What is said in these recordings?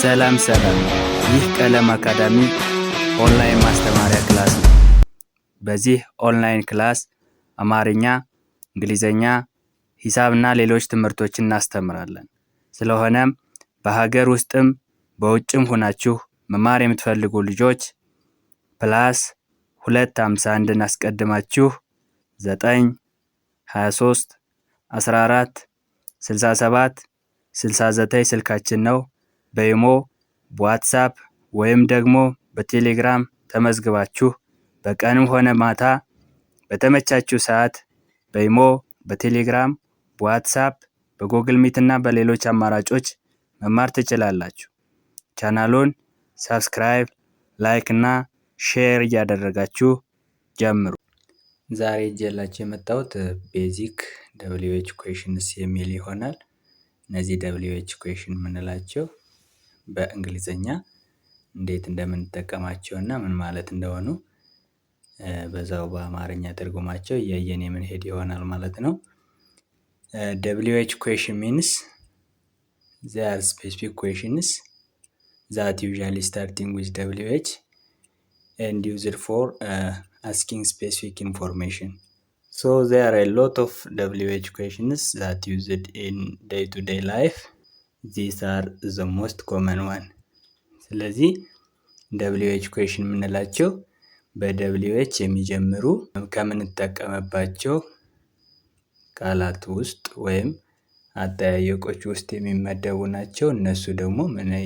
ሰላም ሰላም፣ ይህ ቀለም አካዳሚ ኦንላይን ማስተማሪያ ክላስ ነው። በዚህ ኦንላይን ክላስ አማርኛ፣ እንግሊዘኛ፣ ሂሳብና ሌሎች ትምህርቶችን እናስተምራለን። ስለሆነም በሀገር ውስጥም በውጭም ሆናችሁ መማር የምትፈልጉ ልጆች +251 አስቀድማችሁ 9 23 14 67 69 ስልካችን ነው። በኢሞ፣ በዋትስአፕ ወይም ደግሞ በቴሌግራም ተመዝግባችሁ በቀንም ሆነ ማታ በተመቻችሁ ሰዓት በኢሞ፣ በቴሌግራም፣ በዋትስአፕ፣ በጉግል ሚት እና በሌሎች አማራጮች መማር ትችላላችሁ። ቻናሉን ሰብስክራይብ፣ ላይክ እና ሼር እያደረጋችሁ ጀምሩ። ዛሬ ይዤላችሁ የመጣሁት ቤዚክ WH ኩዌሽንስ የሚል ይሆናል። እነዚህ WH ኩዌሽን የምንላቸው በእንግሊዘኛ እንዴት እንደምንጠቀማቸው እና ምን ማለት እንደሆኑ በዛው በአማርኛ ትርጉማቸው እያየን የምንሄድ ይሆናል ማለት ነው። WH question means they are specific questions that usually starting with WH and used for asking specific information. So there are a lot of WH questions that used in day-to-day life. These are the most common one. ስለዚህ WH question የምንላቸው በWH የሚጀምሩ ከምንጠቀምባቸው ቃላት ውስጥ ወይም አጠያየቆች ውስጥ የሚመደቡ ናቸው። እነሱ ደግሞ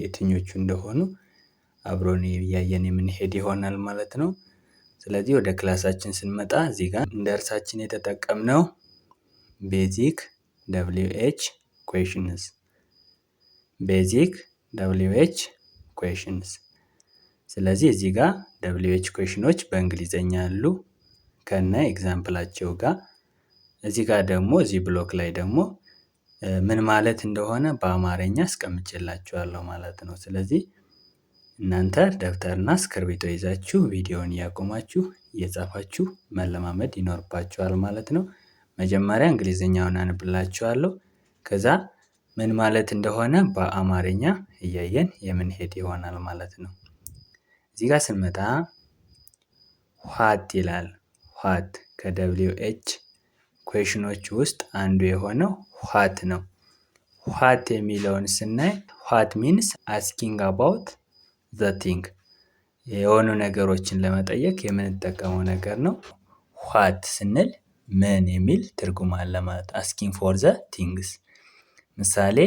የትኞቹ እንደሆኑ አብሮን እያየን የምንሄድ ይሆናል ማለት ነው። ስለዚህ ወደ ክላሳችን ስንመጣ እዚህ ጋር እንደ እርሳችን የተጠቀምነው ቤዚክ WH questions ቤዚክ WH questions። ስለዚህ እዚህ ጋር WH questions በእንግሊዘኛ አሉ ከነ ኤግዛምፕላቸው ጋር። እዚህ ጋር ደግሞ እዚህ ብሎክ ላይ ደግሞ ምን ማለት እንደሆነ በአማርኛ አስቀምጬላችኋለሁ ማለት ነው። ስለዚህ እናንተ ደብተርና እስክርቢቶ ይዛችሁ ቪዲዮውን እያቆማችሁ እየጻፋችሁ መለማመድ ይኖርባችኋል ማለት ነው። መጀመሪያ እንግሊዘኛውን አነብላችኋለሁ። ከዛ ምን ማለት እንደሆነ በአማርኛ እያየን የምንሄድ ይሆናል ማለት ነው። እዚህ ጋር ስንመጣ ዋት ይላል። ዋት ከWH ኩዌሽኖች ውስጥ አንዱ የሆነው ዋት ነው። ዋት የሚለውን ስናይ ዋት ሚንስ አስኪንግ አባውት ዘ ቲንግ፣ የሆኑ ነገሮችን ለመጠየቅ የምንጠቀመው ነገር ነው። ዋት ስንል ምን የሚል ትርጉም አለ ማለት አስኪንግ ፎር ዘ ቲንግስ። ምሳሌ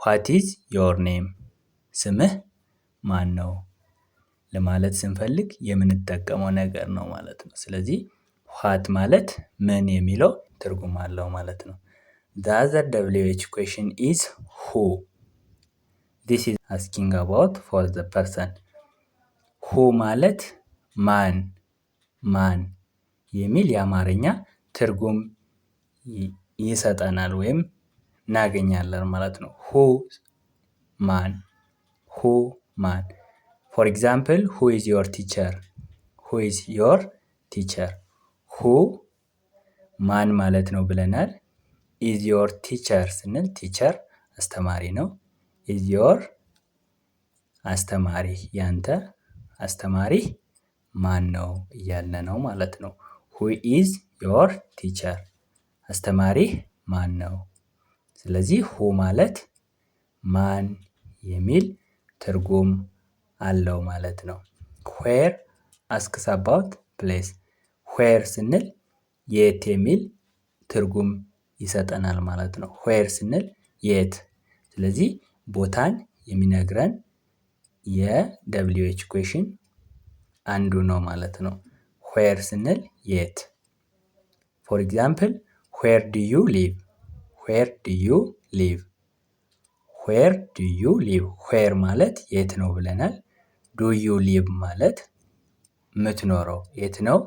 ዋት ኢዝ ዮር ኔም፣ ስምህ ማን ነው ለማለት ስንፈልግ የምንጠቀመው ነገር ነው ማለት ነው። ስለዚህ ዋት ማለት ምን የሚለው ትርጉም አለው ማለት ነው። The other WH question is who. This is asking about for the person. who ማለት ማን የሚል የአማርኛ ትርጉም ይሰጠናል ወይም እናገኛለን ማለት ነው። who ማን። For example, who is your teacher? who is your teacher? who ማን ማለት ነው ብለናል። is your teacher ስንል ቲቸር አስተማሪ ነው። is your አስተማሪ ያንተ አስተማሪ ማን ነው እያልን ነው ማለት ነው። who is your teacher? አስተማሪህ ማን ነው? ስለዚህ who ማለት ማን የሚል ትርጉም አለው ማለት ነው። where asks about place. where ስንል የት የሚል ትርጉም ይሰጠናል ማለት ነው። where ስንል የት። ስለዚህ ቦታን የሚነግረን የWH ኩዌሽን አንዱ ነው ማለት ነው። where ስንል የት። for example, where do you live? where do you live? where do you live? where ማለት የት ነው ብለናል። do you live ማለት የምትኖረው የት ነው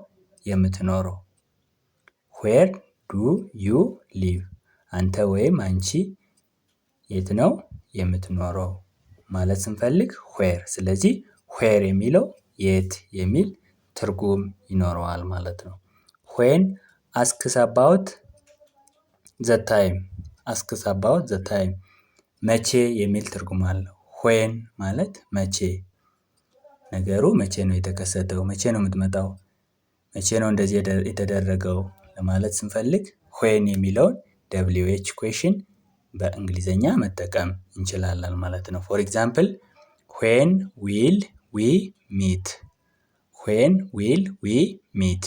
የምትኖረው። where do you live? አንተ ወይም አንቺ የት ነው የምትኖረው ማለት ስንፈልግ where። ስለዚህ where የሚለው የት የሚል ትርጉም ይኖረዋል ማለት ነው። when asks about the time. asks about the time መቼ የሚል ትርጉም አለው። ዌን ማለት መቼ፣ ነገሩ መቼ ነው የተከሰተው፣ መቼ ነው የምትመጣው፣ መቼ ነው እንደዚህ የተደረገው ለማለት ስንፈልግ ዌን የሚለውን WH ኩዌሽን በእንግሊዘኛ መጠቀም እንችላለን ማለት ነው። ፎር ኤግዛምፕል ዌን ዊል ዊ ሚት፣ ዌን ዊል ዊ ሚት፣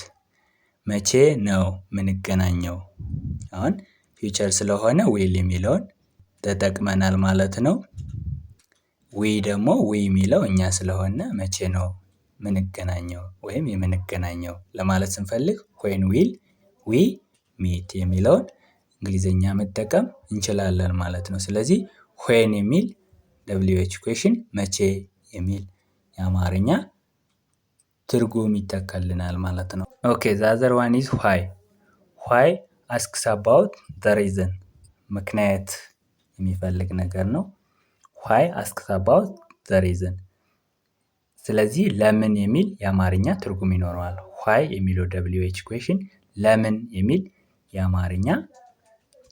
መቼ ነው ምንገናኘው። አሁን ፊውቸር ስለሆነ ዊል የሚለውን ተጠቅመናል ማለት ነው። ዊ ደግሞ ዊ የሚለው እኛ ስለሆነ መቼ ነው ምንገናኘው ወይም የምንገናኘው ለማለት ስንፈልግ ዌን ዊል ዊ ሚት የሚለውን እንግሊዘኛ መጠቀም እንችላለን ማለት ነው። ስለዚህ ዌን የሚል WH ኩዌሽን መቼ የሚል የአማርኛ ትርጉም ይተካልናል ማለት ነው። ኦኬ ዘ አዘር ዋን ኢዝ ዋይ። ዋይ አስክስ አባውት ዘ ሪዝን፣ ምክንያት የሚፈልግ ነገር ነው። ዋይ አስክስ አባውት ዘ ሪዝን። ስለዚህ ለምን የሚል የአማርኛ ትርጉም ይኖረዋል። ዋይ የሚለው WH ኩዌሽን ለምን የሚል የአማርኛ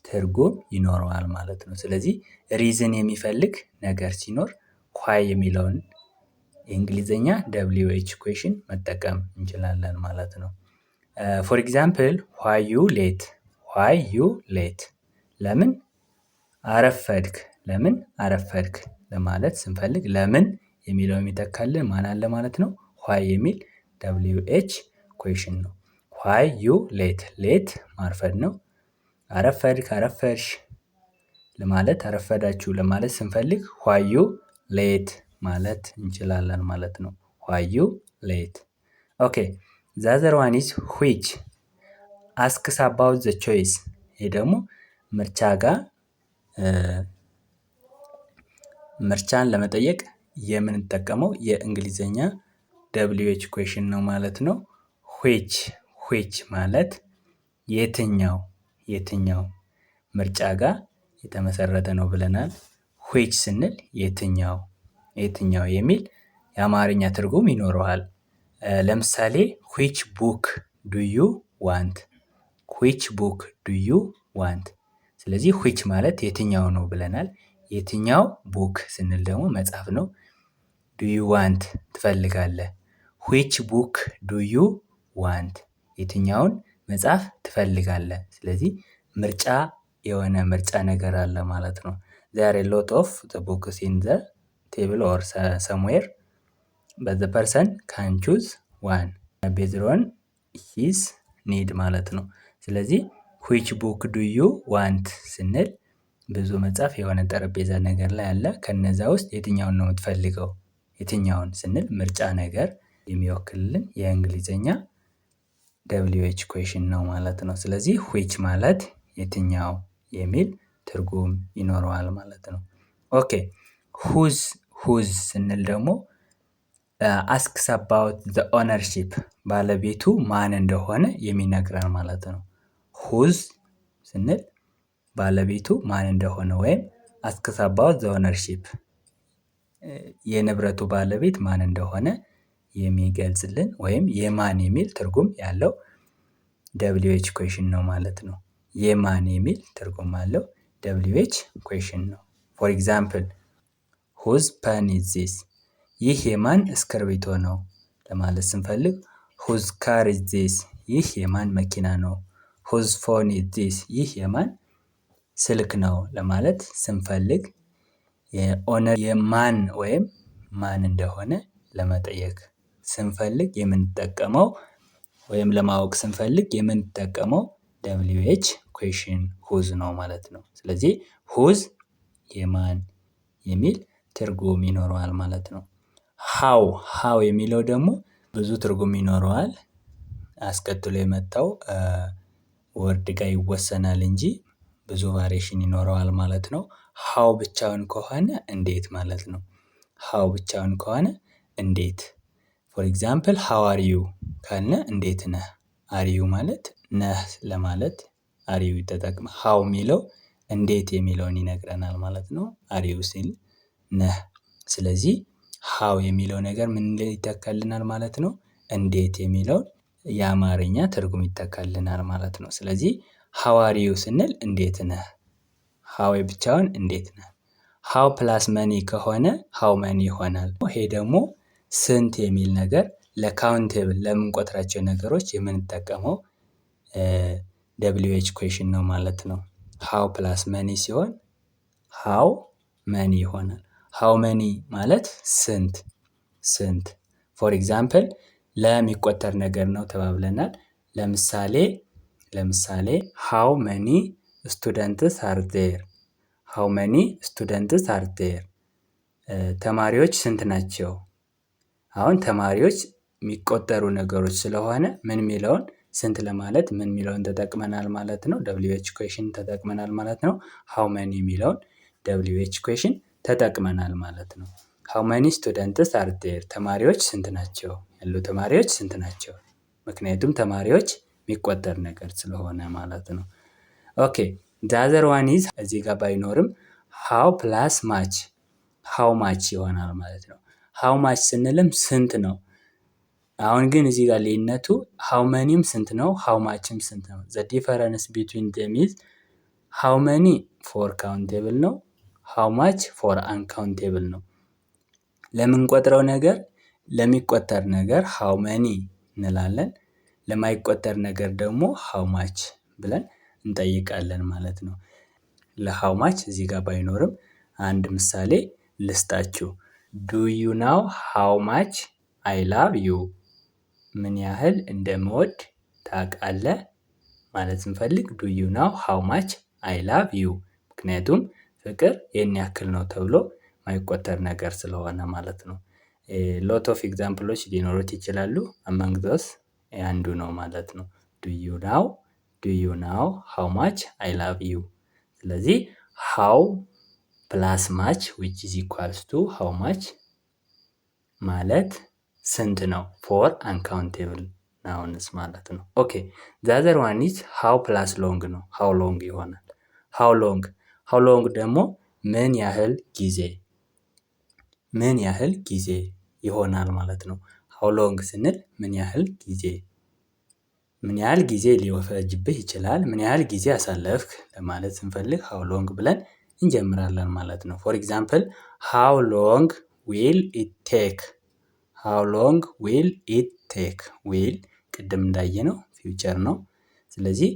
ትርጉም ይኖረዋል ማለት ነው። ስለዚህ ሪዝን የሚፈልግ ነገር ሲኖር ዋይ የሚለውን የእንግሊዘኛ WH ኩዌሽን መጠቀም እንችላለን ማለት ነው። ፎር ኤግዛምፕል ዋይ ዩ ሌት፣ ዋይ ዩ ሌት፣ ለምን አረፈድክ፣ ለምን አረፈድክ ለማለት ስንፈልግ ለምን የሚለው የሚተካልን ማን አለ ማለት ነው? ዋይ የሚል WH ኩዌሽን ነው። ዋይ ዩ ሌት፣ ሌት ማርፈድ ነው። አረፈድክ፣ አረፈድሽ ለማለት አረፈዳችሁ ለማለት ስንፈልግ ዋይ ዩ ሌት ማለት እንችላለን ማለት ነው። ዋይ ዩ ሌት። ኦኬ ዘ አዘር ዋን ኢዝ ዊች አስክስ አባውት ዘ ቾይስ። ይሄ ደግሞ ምርጫ ጋር ምርጫን ለመጠየቅ የምንጠቀመው የእንግሊዘኛ WH ኩዌሽን ነው ማለት ነው። ዊች፣ ዊች ማለት የትኛው፣ የትኛው ምርጫ ጋር የተመሰረተ ነው ብለናል። ዊች ስንል የትኛው፣ የትኛው የሚል የአማርኛ ትርጉም ይኖረዋል። ለምሳሌ ዊች ቡክ ዱ ዩ ዋንት፣ ዊች ቡክ ዱ ዩ ዋንት። ስለዚህ ዊች ማለት የትኛው ነው ብለናል። የትኛው ቡክ ስንል ደግሞ መጽሐፍ ነው። ዱ ዩ ዋንት ትፈልጋለህ። ዊች ቡክ ዱ ዩ ዋንት፣ የትኛውን መጽሐፍ ትፈልጋለህ። ስለዚህ ምርጫ የሆነ ምርጫ ነገር አለ ማለት ነው። ዜር አር ሎት ኦፍ ዘ ቡክስ ኢን ዘ ቴብል ኦር ሰምዌር በት ዘ ፐርሰን ካን ቹዝ ዋን ቤዝድ ኦን ሂዝ ኒድ ማለት ነው። ስለዚህ ዊች ቡክ ዱ ዩ ዋንት ስንል ብዙ መጽሐፍ የሆነ ጠረጴዛ ነገር ላይ አለ። ከነዛ ውስጥ የትኛውን ነው የምትፈልገው? የትኛውን ስንል ምርጫ ነገር የሚወክልልን የእንግሊዘኛ WH ኩዌሽን ነው ማለት ነው። ስለዚህ ዊች ማለት የትኛው የሚል ትርጉም ይኖረዋል ማለት ነው። ኦኬ ሁዝ፣ ሁዝ ስንል ደግሞ አስክስ አባውት ዘ ኦነርሺፕ፣ ባለቤቱ ማን እንደሆነ የሚነግረን ማለት ነው። ሁዝ ስንል ባለቤቱ ማን እንደሆነ ወይም አስክስ አባውት ዘ ኦነርሺፕ የንብረቱ ባለቤት ማን እንደሆነ የሚገልጽልን ወይም የማን የሚል ትርጉም ያለው WH ኩዌሽን ነው ማለት ነው። የማን የሚል ትርጉም አለው WH ኩዌሽን ነው። ፎር ኤግዛምፕል ሁዝ ፐን ኢዝ ዚስ፣ ይህ የማን እስክርቢቶ ነው ለማለት ስንፈልግ ሁዝ ካር ኢዝ ዚስ፣ ይህ የማን መኪና ነው። ሁዝ ፎን ኢዝ ዚስ፣ ይህ የማን ስልክ ነው ለማለት ስንፈልግ ኦነር የማን ወይም ማን እንደሆነ ለመጠየቅ ስንፈልግ የምንጠቀመው ወይም ለማወቅ ስንፈልግ የምንጠቀመው WH ኩዌሽን ሁዝ ነው ማለት ነው። ስለዚህ ሁዝ የማን የሚል ትርጉም ይኖረዋል ማለት ነው። ሃው፣ ሃው የሚለው ደግሞ ብዙ ትርጉም ይኖረዋል። አስከትሎ የመጣው ወርድ ጋር ይወሰናል እንጂ ብዙ ቫሪዬሽን ይኖረዋል ማለት ነው። ሃው ብቻውን ከሆነ እንዴት ማለት ነው። ሃው ብቻውን ከሆነ እንዴት። ፎር ኤግዛምፕል ሃው አር ዩ ካልነ እንዴት ነህ። አር ዩ ማለት ነህ ለማለት አር ዩ ተጠቅመ ሃው የሚለው እንዴት የሚለውን ይነግረናል ማለት ነው። አር ዩ ሲል ነህ። ስለዚህ ሃው የሚለው ነገር ምን ይተካልናል ማለት ነው? እንዴት የሚለውን የአማርኛ ትርጉም ይተካልናል ማለት ነው። ስለዚህ ሃው አር ዩ ስንል እንዴት ነህ። ሃው ብቻውን እንዴት ነህ። ሃው ፕላስ መኒ ከሆነ ሃው መኒ ይሆናል። ይሄ ደግሞ ስንት የሚል ነገር ለካውንቴብል ለምንቆጥራቸው ነገሮች የምንጠቀመው WH ኩዌሽን ነው ማለት ነው። ሃው ፕላስ መኒ ሲሆን ሃው መኒ ይሆናል። ሃው መኒ ማለት ስንት ፎር ኤግዛምፕል ለሚቆጠር ነገር ነው ተባብለናል። ለምሳሌ ሃው መኒ ስቱደንትስ አር ዜር፣ ሃው መኒ ስቱደንትስ አር ዜር፣ ተማሪዎች ስንት ናቸው። አሁን ተማሪዎች የሚቆጠሩ ነገሮች ስለሆነ ምን የሚለውን ስንት ለማለት ምን የሚለውን ተጠቅመናል ማለት ነው። WH ኩዌሽን ተጠቅመናል ማለት ነው። ሃው መኒ የሚለውን WH ኩዌሽን ተጠቅመናል ማለት ነው። ሃው መኒ ስቱደንትስ አር ዜር፣ ተማሪዎች ስንት ናቸው፣ ያሉ ተማሪዎች ስንት ናቸው። ምክንያቱም ተማሪዎች የሚቆጠር ነገር ስለሆነ ማለት ነው። ኦኬ ዘ አዘር ዋን ኢዝ እዚህ ጋር ባይኖርም ሃው ፕላስ ማች፣ ሃው ማች ይሆናል ማለት ነው። ሃው ማች ስንልም ስንት ነው። አሁን ግን እዚህ ጋር ልዩነቱ ሃው መኒም ስንት ነው፣ ሃው ማችም ስንት ነው። ዘ ዲፈረንስ ቢትዊን ዜም ኢዝ ሃው መኒ ፎር ካውንቴብል ነው፣ ሃው ማች ፎር አንካውንቴብል ነው። ለምንቆጥረው ነገር ለሚቆጠር ነገር ሃው መኒ እንላለን። ለማይቆጠር ነገር ደግሞ ሃው ማች ብለን እንጠይቃለን ማለት ነው። ለሃው ማች እዚህ ጋር ባይኖርም አንድ ምሳሌ ልስጣችሁ። ዱ ዩ ናው ሃው ማች አይ ላቭ ዩ፣ ምን ያህል እንደምወድ ታውቃለህ ማለት ስንፈልግ ዱ ዩ ናው ሃው ማች አይ ላቭ ዩ፣ ምክንያቱም ፍቅር ይህን ያክል ነው ተብሎ ማይቆጠር ነገር ስለሆነ ማለት ነው። ሎት ኦፍ ኤግዛምፕሎች ሊኖሩት ይችላሉ። አማንግ ዞስ አንዱ ነው ማለት ነው። ዱ ዩ ናው ሃው ማች አይ ላቭ ዩ። ስለዚህ ሃው ፕላስ ማች ዊች ኢዝ ኢኳልስ ቱ ሃው ማች ማለት ስንት ነው ፎር አንካውንቴብል ናውንስ ማለት ነው። ኦኬ ዘ አዘር ዋን ኢዝ ሃው ፕላስ ሎንግ ነው። ሃው ሎንግ ይሆናል። ሃው ሎንግ ደግሞ ምን ያህል ጊዜ ይሆናል ማለት ነው። ሃው ሎንግ ስንል ምን ያህል ጊዜ ሊፈጅብህ ይችላል፣ ምን ያህል ጊዜ አሳለፍክ ለማለት ስንፈልግ ሃው ሎንግ ብለን እንጀምራለን ማለት ነው። ፎር ኤግዛምፕል ሃው ሎንግ ዊል ኢት ቴክ፣ ሃው ሎንግ ዊል ኢት ቴክ። ዊል ቅድም እንዳየነው ፊውቸር ነው። ስለዚህ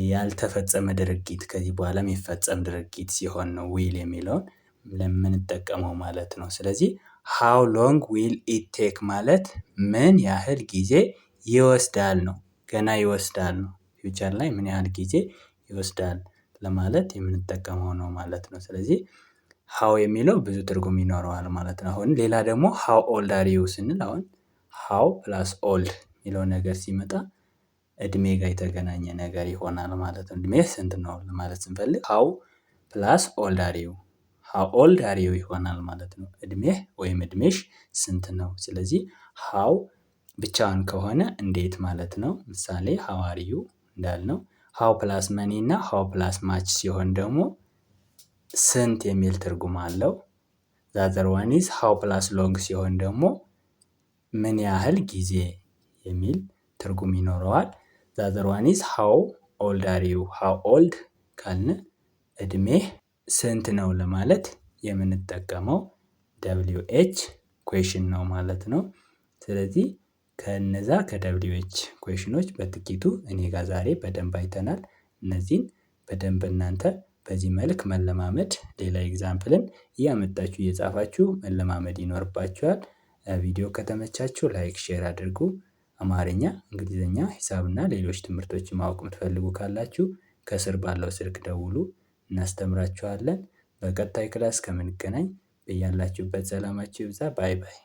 ያልተፈጸመ ድርጊት ከዚህ በኋላ የሚፈጸም ድርጊት ሲሆን ነው ዊል የሚለውን ለምንጠቀመው ማለት ነው። ስለዚህ ሃው ሎንግ ዊል ኢት ቴክ ማለት ምን ያህል ጊዜ ይወስዳል ነው። ገና ይወስዳል ነው። ፊውቸር ላይ ምን ያህል ጊዜ ይወስዳል ለማለት የምንጠቀመው ነው ማለት ነው። ስለዚህ ሃው የሚለው ብዙ ትርጉም ይኖረዋል ማለት ነው። አሁን ሌላ ደግሞ ሃው ኦልድ አር ዩ ስንል አሁን ሃው ፕላስ ኦልድ የሚለው ነገር ሲመጣ እድሜ ጋር የተገናኘ ነገር ይሆናል ማለት ነው። እድሜ ስንት ነው ለማለት ስንፈልግ ሃው ፕላስ ኦልድ አር ዩ፣ ሃው ኦልድ አር ዩ ይሆናል ማለት ነው። እድሜህ ወይም እድሜሽ ስንት ነው። ስለዚህ ሃው ብቻውን ከሆነ እንዴት ማለት ነው። ምሳሌ ሃው አር ዩ እንዳልነው። ሃው ፕላስ መኒ እና ሃው ፕላስ ማች ሲሆን ደግሞ ስንት የሚል ትርጉም አለው። ዘ አዘር ዋን ኢዝ ሃው ፕላስ ሎንግ ሲሆን ደግሞ ምን ያህል ጊዜ የሚል ትርጉም ይኖረዋል። ዘ አዘር ዋን ኢዝ ሃው ኦልድ አር ዩ፣ ሃው ኦልድ ካልን እድሜህ ስንት ነው ለማለት የምንጠቀመው WH ኩዌሽን ነው ማለት ነው። ስለዚህ ከነዛ ከWH ኩዌሽኖች በጥቂቱ እኔ ጋር ዛሬ በደንብ አይተናል። እነዚህን በደንብ እናንተ በዚህ መልክ መለማመድ፣ ሌላ ኤግዛምፕልን እያመጣችሁ እየጻፋችሁ መለማመድ ይኖርባችኋል። ቪዲዮ ከተመቻችሁ ላይክ፣ ሼር አድርጉ። አማርኛ፣ እንግሊዝኛ፣ ሂሳብና ሌሎች ትምህርቶችን ማወቅ የምትፈልጉ ካላችሁ ከስር ባለው ስልክ ደውሉ፣ እናስተምራችኋለን። በቀጣይ ክላስ ከምንገናኝ በያላችሁበት ሰላማችሁ ይብዛ። ባይ ባይ።